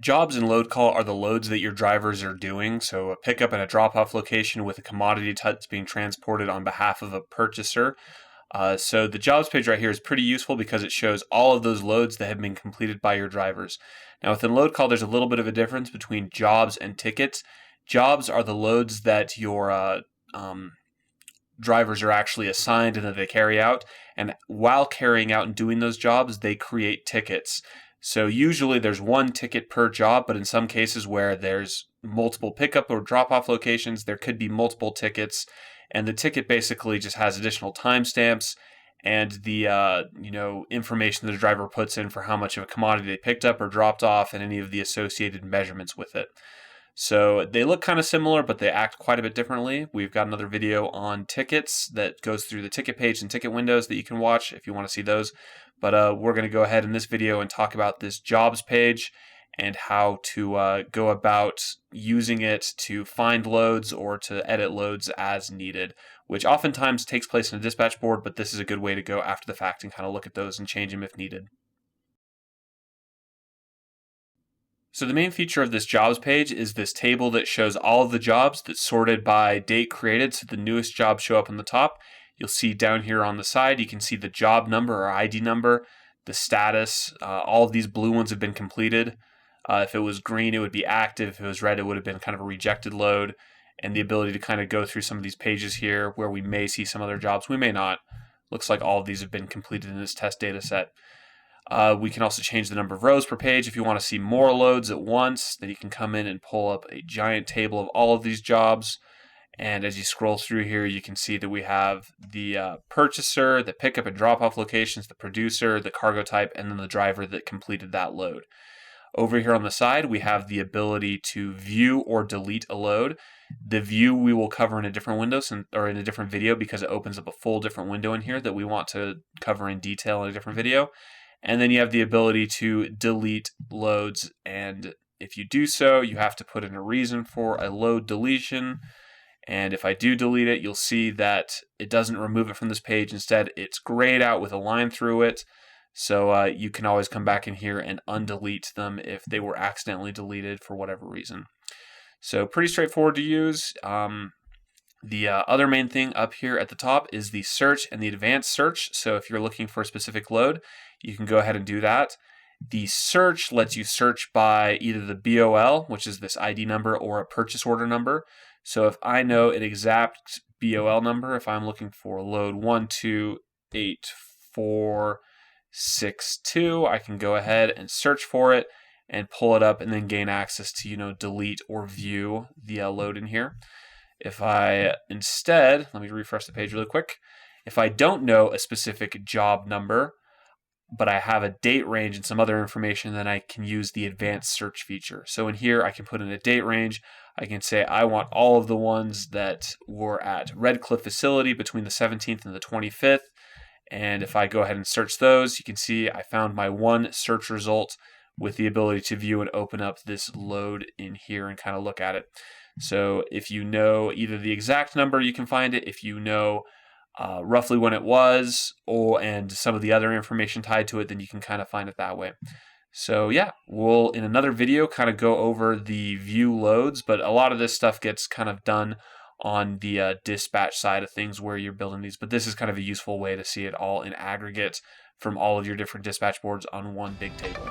Jobs in LoadCall are the loads that your drivers are doing, so a pickup and a drop-off location with a commodity that's being transported on behalf of a purchaser. So the jobs page right here is pretty useful because it shows all of those loads that have been completed by your drivers. Now within LoadCall, there's a little bit of a difference between jobs and tickets. Jobs are the loads that your drivers are actually assigned and that they carry out, and while carrying out and doing those jobs, they create tickets. So usually there's one ticket per job, but in some cases where there's multiple pickup or drop-off locations, there could be multiple tickets, and the ticket basically just has additional timestamps and the information that the driver puts in for how much of a commodity they picked up or dropped off and any of the associated measurements with it. So they look kind of similar, but they act quite a bit differently. We've got another video on tickets that goes through the ticket page and ticket windows that you can watch if you want to see those. But we're going to go ahead in this video and talk about this jobs page and how to go about using it to find loads or to edit loads as needed, which oftentimes takes place in a dispatch board, but this is a good way to go after the fact and kind of look at those and change them if needed. So the main feature of this jobs page is this table that shows all of the jobs that's sorted by date created, so the newest jobs show up on the top. You'll see down here on the side, you can see the job number or ID number, the status. All of these blue ones have been completed. If it was green, it would be active. If it was red, it would have been kind of a rejected load. And the ability to kind of go through some of these pages here where we may see some other jobs, we may not. Looks like all of these have been completed in this test data set. We can also change the number of rows per page. If you want to see more loads at once, then you can come in and pull up a giant table of all of these jobs. And as you scroll through here, you can see that we have the purchaser, the pickup and drop-off locations, the producer, the cargo type, and then the driver that completed that load. Over here on the side, we have the ability to view or delete a load. The view we will cover in a different window or in a different video because it opens up a full different window in here that we want to cover in detail in a different video. And then you have the ability to delete loads, and if you do so, you have to put in a reason for a load deletion. And if I do delete it, you'll see that it doesn't remove it from this page. Instead, it's grayed out with a line through it. So you can always come back in here and undelete them if they were accidentally deleted for whatever reason. So pretty straightforward to use. The other main thing up here at the top is the search and the advanced search. So if you're looking for a specific load, you can go ahead and do that. The search lets you search by either the BOL, which is this ID number, or a purchase order number. So if I know an exact BOL number, if I'm looking for load 128462, I can go ahead and search for it and pull it up and then gain access to, delete or view the load in here. If I instead, let me refresh the page really quick. If I don't know a specific job number, but I have a date range and some other information, then I can use the advanced search feature. So in here, I can put in a date range. I can say I want all of the ones that were at Red Cliff facility between the 17th and the 25th. And if I go ahead and search those, you can see I found my one search result with the ability to view and open up this load in here and kind of look at it. So if you know either the exact number, you can find it. If you know roughly when it was, and some of the other information tied to it, then you can kind of find it that way. So yeah, we'll in another video kind of go over the view loads, but a lot of this stuff gets kind of done on the dispatch side of things where you're building these, but this is kind of a useful way to see it all in aggregate from all of your different dispatch boards on one big table.